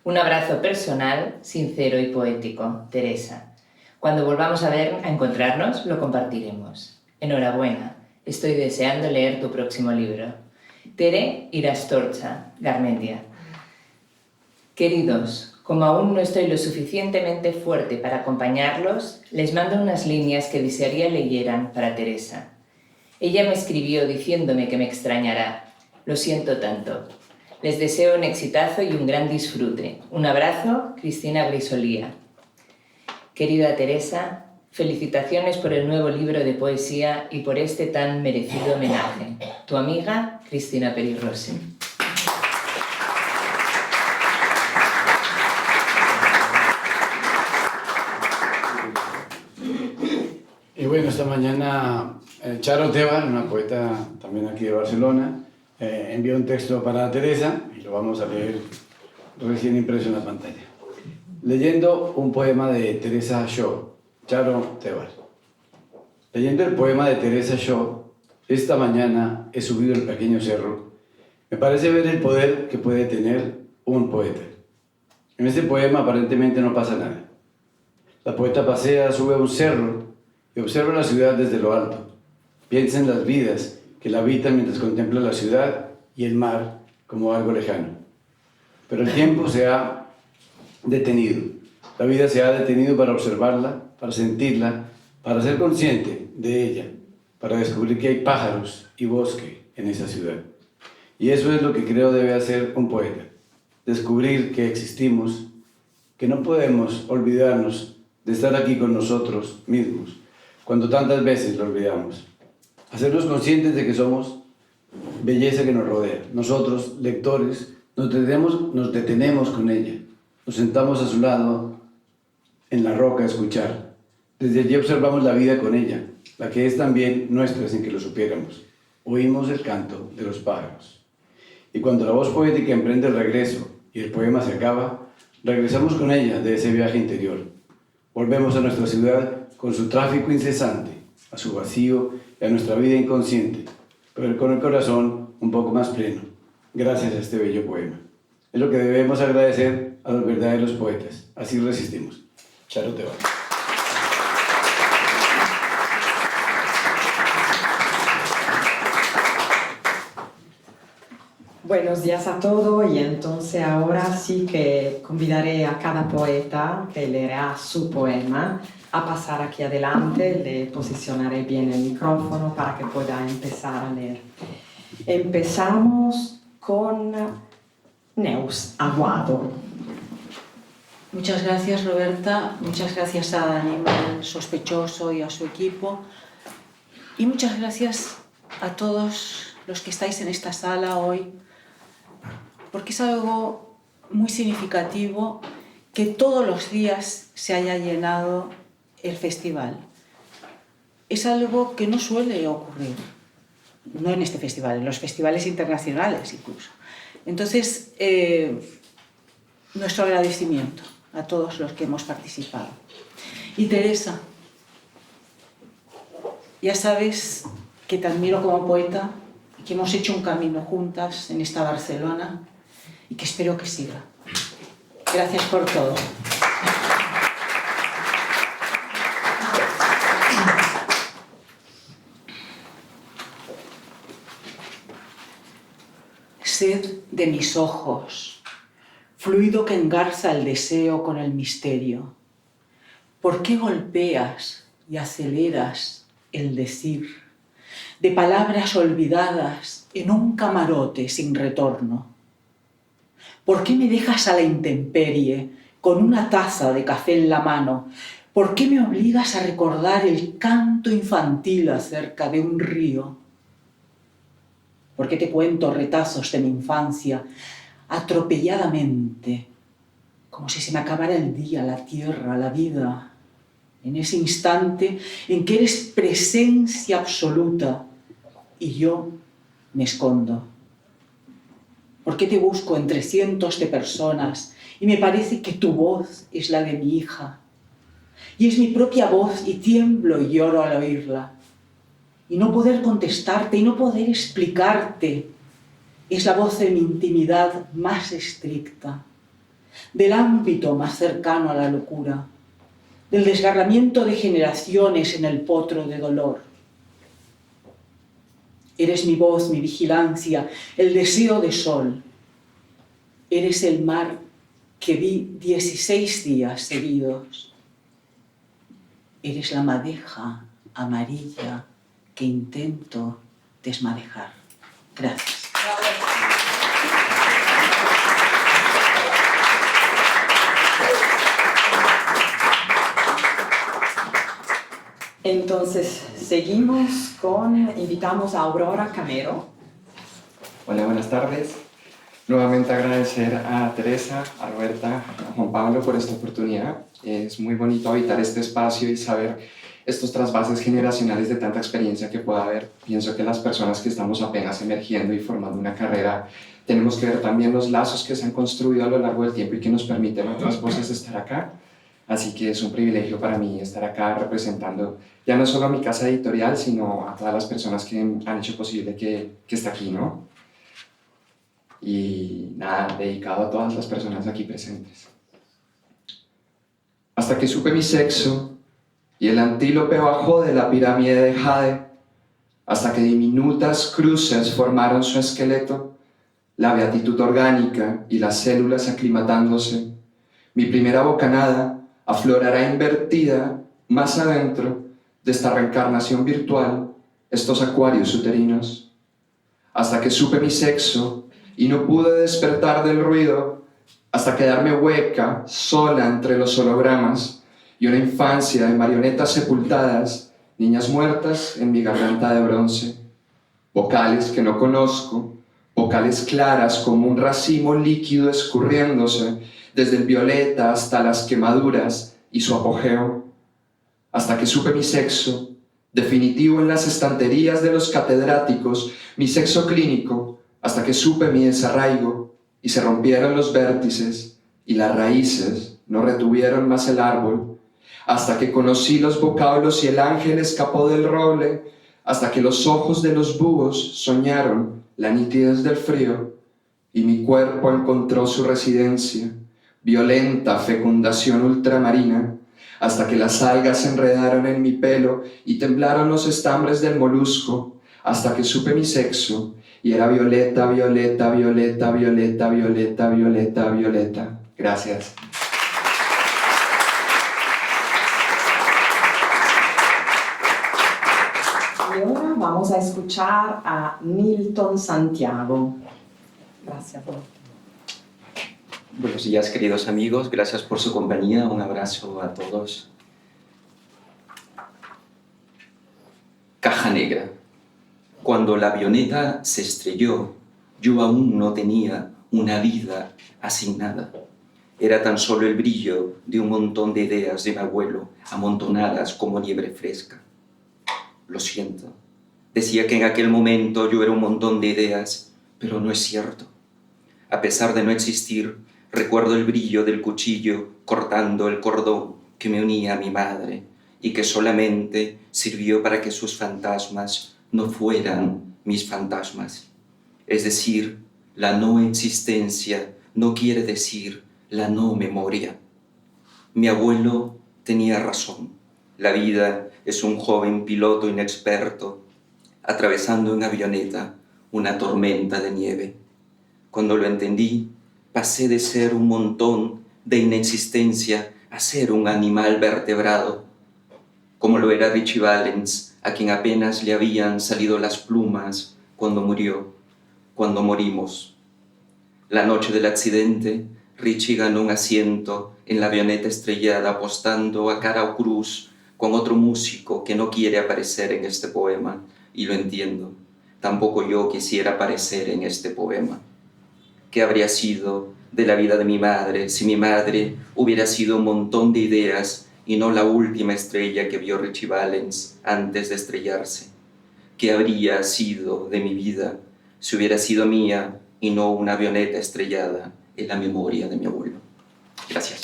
S10: Un abrazo personal, sincero y poético, Teresa. Cuando volvamos a encontrarnos, lo compartiremos. Enhorabuena, estoy deseando leer tu próximo libro. Tere Irastorza, Garmendia. Queridos, como aún no estoy lo suficientemente fuerte para acompañarlos, les mando unas líneas que desearía leyeran para Teresa. Ella me escribió diciéndome que me extrañará. Lo siento tanto. Les deseo un exitazo y un gran disfrute. Un abrazo, Cristina Grisolía. Querida Teresa, felicitaciones por el nuevo libro de poesía y por este tan merecido homenaje. Tu amiga, Cristina Perirossi.
S8: Y bueno, esta mañana Charo Tebar, una poeta también aquí de Barcelona, envió un texto para Teresa y lo vamos a leer recién impreso en la pantalla. Leyendo un poema de Teresa Shaw, Charo Tebar. Leyendo el poema de Teresa Shaw, esta mañana he subido el pequeño cerro. Me parece ver el poder que puede tener un poeta. En este poema aparentemente no pasa nada. La poeta pasea, sube a un cerro y observa la ciudad desde lo alto. Piensa en las vidas que la habitan mientras contempla la ciudad y el mar como algo lejano. Pero el tiempo se ha detenido. La vida se ha detenido para observarla, para sentirla, para ser consciente de ella, para descubrir que hay pájaros y bosque en esa ciudad. Y eso es lo que creo debe hacer un poeta. Descubrir que existimos, que no podemos olvidarnos de estar aquí con nosotros mismos, cuando tantas veces lo olvidamos. Hacernos conscientes de que somos belleza que nos rodea. Nosotros, lectores, nos detenemos con ella. Nos sentamos a su lado en la roca a escuchar. Desde allí observamos la vida con ella, la que es también nuestra sin que lo supiéramos. Oímos el canto de los pájaros. Y cuando la voz poética emprende el regreso y el poema se acaba, regresamos con ella de ese viaje interior. Volvemos a nuestra ciudad con su tráfico incesante, a su vacío y a nuestra vida inconsciente, pero con el corazón un poco más pleno, gracias a este bello poema. Es lo que debemos agradecer a los verdaderos poetas. Así resistimos. Charo te va.
S7: Buenos días a todos y entonces ahora sí que convidaré a cada poeta que leerá su poema a pasar aquí adelante. Le posicionaré bien el micrófono para que pueda empezar a leer. Empezamos con Neus Aguado.
S2: Muchas gracias, Roberta. Muchas gracias a Animal Sospechoso y a su equipo. Y muchas gracias a todos los que estáis en esta sala hoy, porque es algo muy significativo que todos los días se haya llenado el festival. Es algo que no suele ocurrir, no en este festival, en los festivales internacionales incluso. Entonces, nuestro agradecimiento a todos los que hemos participado. Y Teresa, ya sabes que te admiro como poeta, que hemos hecho un camino juntas en esta Barcelona y que espero que siga. Gracias por todo. Sed de mis ojos, fluido que engarza el deseo con el misterio. ¿Por qué golpeas y aceleras el decir de palabras olvidadas en un camarote sin retorno? ¿Por qué me dejas a la intemperie con una taza de café en la mano? ¿Por qué me obligas a recordar el canto infantil acerca de un río? ¿Por qué te cuento retazos de mi infancia atropelladamente, como si se me acabara el día, la tierra, la vida, en ese instante en que eres presencia absoluta y yo me escondo? ¿Por qué te busco entre cientos de personas y me parece que tu voz es la de mi hija? Y es mi propia voz y tiemblo y lloro al oírla. Y no poder contestarte y no poder explicarte es la voz de mi intimidad más estricta, del ámbito más cercano a la locura, del desgarramiento de generaciones en el potro de dolor. Eres mi voz, mi vigilancia, el deseo de sol. Eres el mar que vi 16 días seguidos. Eres la madeja amarilla que intento desmadejar. Gracias.
S7: Entonces seguimos invitamos a Aurora Camero.
S11: Hola, buenas tardes. Nuevamente agradecer a Teresa, a Roberta, a Juan Pablo por esta oportunidad. Es muy bonito habitar este espacio y saber estos trasvases generacionales de tanta experiencia que pueda haber. Pienso que las personas que estamos apenas emergiendo y formando una carrera tenemos que ver también los lazos que se han construido a lo largo del tiempo y que nos permiten a otras voces estar acá. Así que es un privilegio para mí estar acá representando ya no solo a mi casa editorial, sino a todas las personas que han hecho posible que esté aquí, ¿no? Y nada, dedicado a todas las personas aquí presentes. Hasta que supe mi sexo y el antílope bajó de la pirámide de Jade, hasta que diminutas cruces formaron su esqueleto, la beatitud orgánica y las células aclimatándose, mi primera bocanada aflorará invertida más adentro de esta reencarnación virtual, estos acuarios uterinos, hasta que supe mi sexo y no pude despertar del ruido, hasta quedarme hueca, sola entre los hologramas y una infancia de marionetas sepultadas, niñas muertas en mi garganta de bronce, vocales que no conozco, vocales claras como un racimo líquido escurriéndose desde el violeta hasta las quemaduras y su apogeo, hasta que supe mi sexo, definitivo en las estanterías de los catedráticos, mi sexo clínico, hasta que supe mi desarraigo y se rompieron los vértices y las raíces no retuvieron más el árbol, hasta que conocí los vocablos y el ángel escapó del roble, hasta que los ojos de los búhos soñaron la nitidez del frío y mi cuerpo encontró su residencia, violenta fecundación ultramarina, hasta que las algas se enredaron en mi pelo y temblaron los estambres del molusco, hasta que supe mi sexo y era violeta, violeta, violeta, violeta, violeta, violeta, violeta. Gracias.
S7: Y ahora vamos a escuchar a Milton Santiago. Gracias.
S12: Buenos días, queridos amigos. Gracias por su compañía. Un abrazo a todos. Caja negra. Cuando la avioneta se estrelló, yo aún no tenía una vida asignada. Era tan solo el brillo de un montón de ideas de mi abuelo, amontonadas como nieve fresca. Lo siento. Decía que en aquel momento yo era un montón de ideas, pero no es cierto. A pesar de no existir, recuerdo el brillo del cuchillo cortando el cordón que me unía a mi madre y que solamente sirvió para que sus fantasmas no fueran mis fantasmas. Es decir, la no existencia no quiere decir la no memoria. Mi abuelo tenía razón. La vida es un joven piloto inexperto atravesando en avioneta una tormenta de nieve. Cuando lo entendí, pasé de ser un montón de inexistencia a ser un animal vertebrado, como lo era Richie Valens, a quien apenas le habían salido las plumas cuando murió, cuando morimos. La noche del accidente, Richie ganó un asiento en la avioneta estrellada apostando a cara o cruz con otro músico que no quiere aparecer en este poema, y lo entiendo. Tampoco yo quisiera aparecer en este poema. ¿Qué habría sido de la vida de mi madre si mi madre hubiera sido un montón de ideas y no la última estrella que vio Richie Valens antes de estrellarse? ¿Qué habría sido de mi vida si hubiera sido mía y no una avioneta estrellada en la memoria de mi abuelo? Gracias.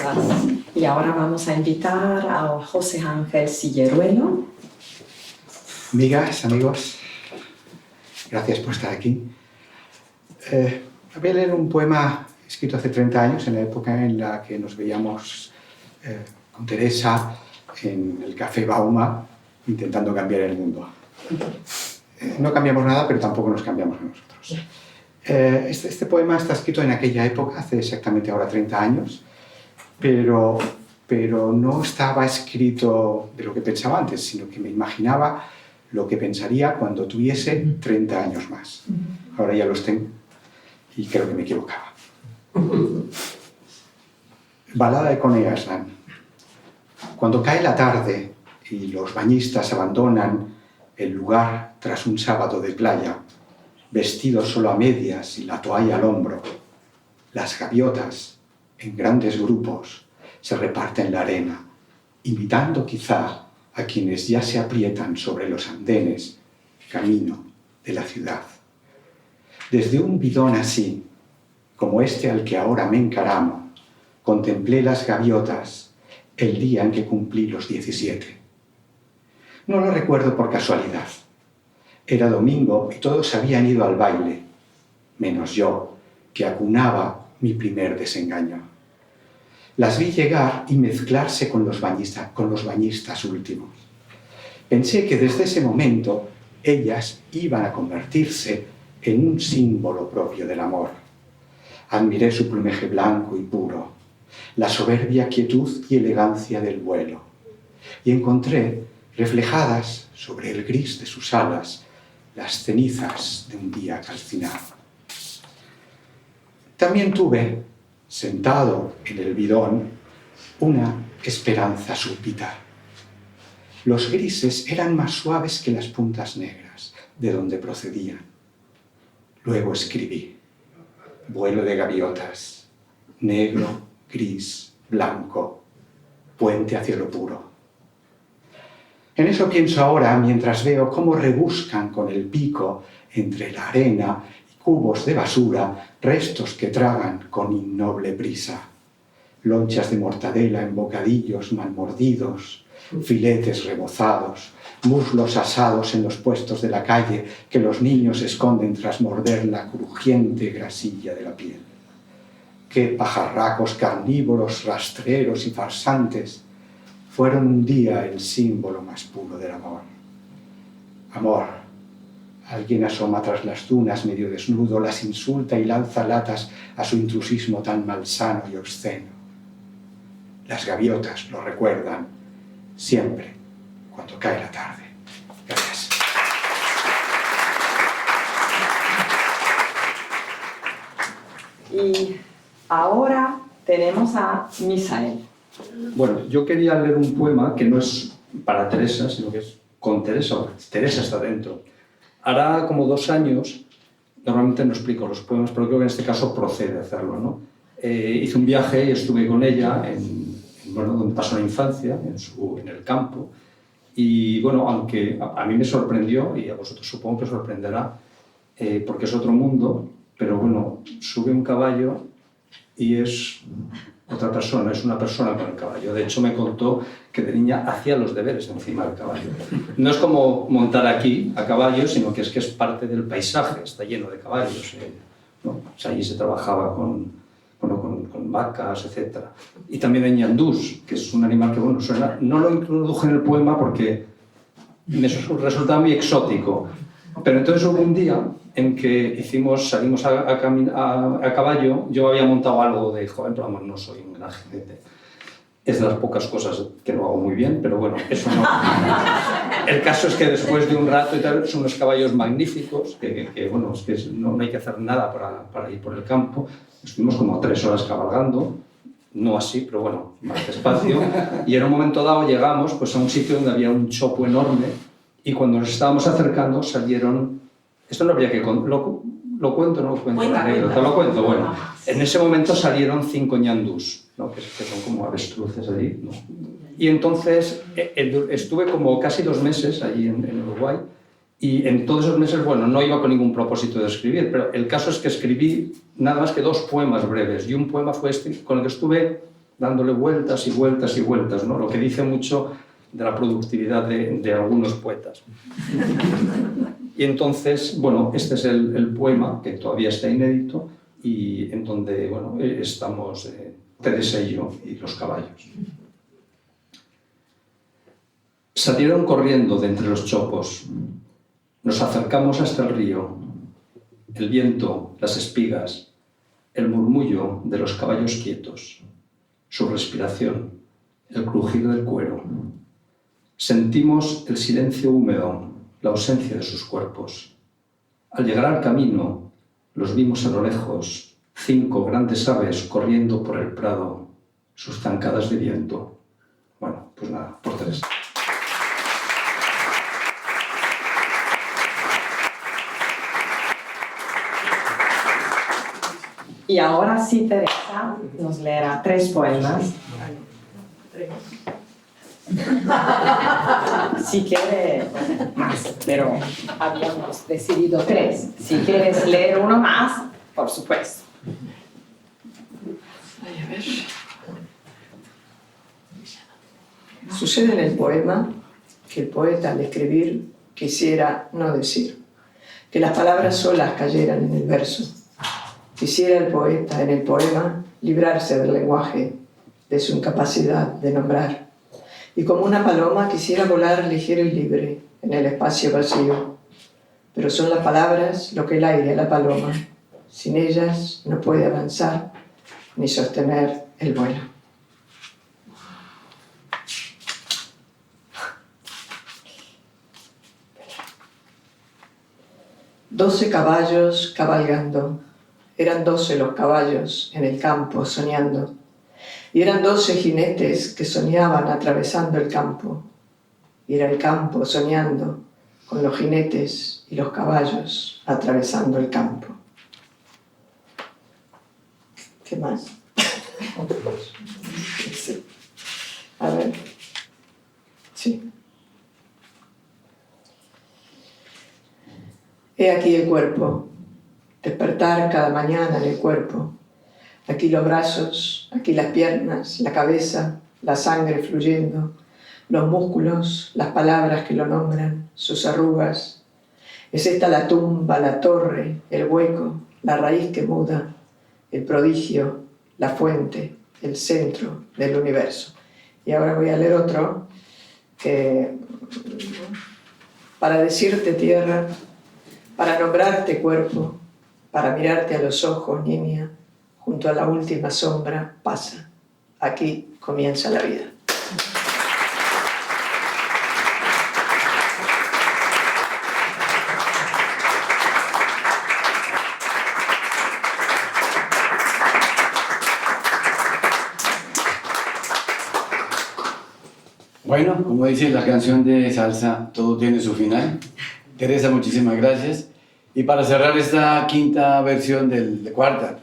S7: Gracias. Y ahora vamos a invitar a José Ángel Silleruelo.
S13: Amigas, amigos, gracias por estar aquí. Voy a leer un poema escrito hace 30 años, en la época en la que nos veíamos con Teresa en el Café Bauma, intentando cambiar el mundo. No cambiamos nada, pero tampoco nos cambiamos a nosotros. Este poema está escrito en aquella época, hace exactamente ahora 30 años, pero no estaba escrito de lo que pensaba antes, sino que me imaginaba lo que pensaría cuando tuviese 30 años más. Ahora ya los tengo y creo que me equivocaba. Balada de Coney Island. Cuando cae la tarde y los bañistas abandonan el lugar tras un sábado de playa, vestidos solo a medias y la toalla al hombro, las gaviotas, en grandes grupos, se reparten la arena, invitando quizá a quienes ya se aprietan sobre los andenes camino de la ciudad. Desde un bidón así, como este al que ahora me encaramo, contemplé las gaviotas el día en que cumplí los 17. No lo recuerdo por casualidad. Era domingo y todos habían ido al baile, menos yo, que acunaba mi primer desengaño. Las vi llegar y mezclarse con los bañistas últimos. Pensé que desde ese momento ellas iban a convertirse en un símbolo propio del amor. Admiré su plumaje blanco y puro, la soberbia quietud y elegancia del vuelo, y encontré reflejadas sobre el gris de sus alas las cenizas de un día calcinado. También tuve, sentado en el bidón, una esperanza súbita. Los grises eran más suaves que las puntas negras de donde procedían. Luego escribí. Vuelo de gaviotas, negro, gris, blanco, puente hacia lo puro. En eso pienso ahora mientras veo cómo rebuscan con el pico entre la arena y cubos de basura restos que tragan con innoble prisa. Lonchas de mortadela en bocadillos mal mordidos, filetes rebozados, muslos asados en los puestos de la calle que los niños esconden tras morder la crujiente grasilla de la piel. Qué pajarracos carnívoros, rastreros y farsantes fueron un día el símbolo más puro del amor. Amor. Alguien asoma tras las dunas medio desnudo, las insulta y lanza latas a su intrusismo tan malsano y obsceno. Las gaviotas lo recuerdan siempre cuando cae la tarde. Gracias.
S7: Y ahora tenemos a Misael.
S9: Bueno, yo quería leer un poema que no es para Teresa, sino que es con Teresa. Teresa está dentro. Hará como 2 años, normalmente no explico los poemas, pero creo que en este caso procede hacerlo, ¿no? Hice un viaje y estuve con ella donde pasó la infancia, en el campo. Y bueno, aunque a mí me sorprendió, y a vosotros supongo que os sorprenderá, porque es otro mundo, pero bueno, sube un caballo y es otra persona, es una persona con el caballo. De hecho, me contó que de niña hacía los deberes encima del caballo. No es como montar aquí a caballo, sino que es parte del paisaje, está lleno de caballos. ¿No? O sea, allí se trabajaba con vacas, etc. Y también en ñandús, que es un animal que, bueno, suena, no lo introduje en el poema porque me resultaba muy exótico. Pero entonces hubo un día en que salimos a caballo. Yo había montado algo de joven, pero vamos, no soy un gran jinete. Es de las pocas cosas que no hago muy bien, pero bueno, eso no. El caso es que después de un rato y tal, son unos caballos magníficos, bueno, es que no hay que hacer nada para ir por el campo. Estuvimos como 3 horas cabalgando, no así, pero bueno, más despacio. Y en un momento dado llegamos pues, a un sitio donde había un chopo enorme y cuando nos estábamos acercando salieron... Esto no habría que... ¿Lo cuento o no lo cuento? Cuenta. Lo cuento, bueno. En ese momento salieron 5 ñandús, ¿no? que son como avestruces allí, ¿no? Y entonces estuve como casi 2 meses allí en Uruguay y en todos esos meses, bueno, no iba con ningún propósito de escribir, pero el caso es que escribí nada más que 2 poemas breves y un poema fue este con el que estuve dándole vueltas y vueltas y vueltas, ¿no? Lo que dice mucho de la productividad de algunos poetas. Y entonces, bueno, este es el poema que todavía está inédito y en donde, bueno, estamos Teresa y yo y los caballos. Salieron corriendo de entre los chopos. Nos acercamos hasta el río. El viento, las espigas, el murmullo de los caballos quietos, su respiración, el crujido del cuero. Sentimos el silencio húmedo, la ausencia de sus cuerpos. Al llegar al camino, los vimos a lo lejos, 5 grandes aves corriendo por el prado, sus zancadas de viento. Bueno, pues nada, por Teresa.
S7: Y ahora sí, Teresa nos leerá 3 poemas. Si quiere más, pero habíamos decidido 3. Si quieres leer uno más, por supuesto.
S14: A ver. Sucede en el poema que el poeta al escribir quisiera no decir, que las palabras solas cayeran en el verso. Quisiera el poeta en el poema librarse del lenguaje, de su incapacidad de nombrar. Y como una paloma quisiera volar ligero y libre en el espacio vacío. Pero son las palabras lo que el aire a la paloma. Sin ellas no puede avanzar ni sostener el vuelo. Doce caballos cabalgando. Eran 12 los caballos en el campo soñando. Y eran 12 jinetes que soñaban atravesando el campo. Y era el campo soñando con los jinetes y los caballos atravesando el campo. ¿Qué más? Sí. A ver. Sí. He aquí el cuerpo. Despertar cada mañana en el cuerpo. Aquí los brazos, aquí las piernas, la cabeza, la sangre fluyendo, los músculos, las palabras que lo nombran, sus arrugas. Es esta la tumba, la torre, el hueco, la raíz que muda, el prodigio, la fuente, el centro del universo. Y ahora voy a leer otro que, para decirte tierra, para nombrarte cuerpo, para mirarte a los ojos, niña, junto a la última sombra pasa. Aquí comienza la vida.
S8: Bueno, como dice la canción de salsa, todo tiene su final. Teresa, muchísimas gracias. Y para cerrar esta cuarta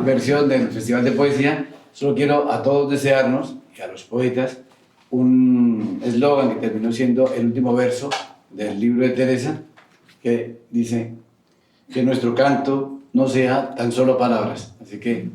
S8: versión del Festival de Poesía, solo quiero a todos desearnos, y a los poetas, un eslogan que terminó siendo el último verso del libro de Teresa, que dice que nuestro canto no sea tan solo palabras. Así que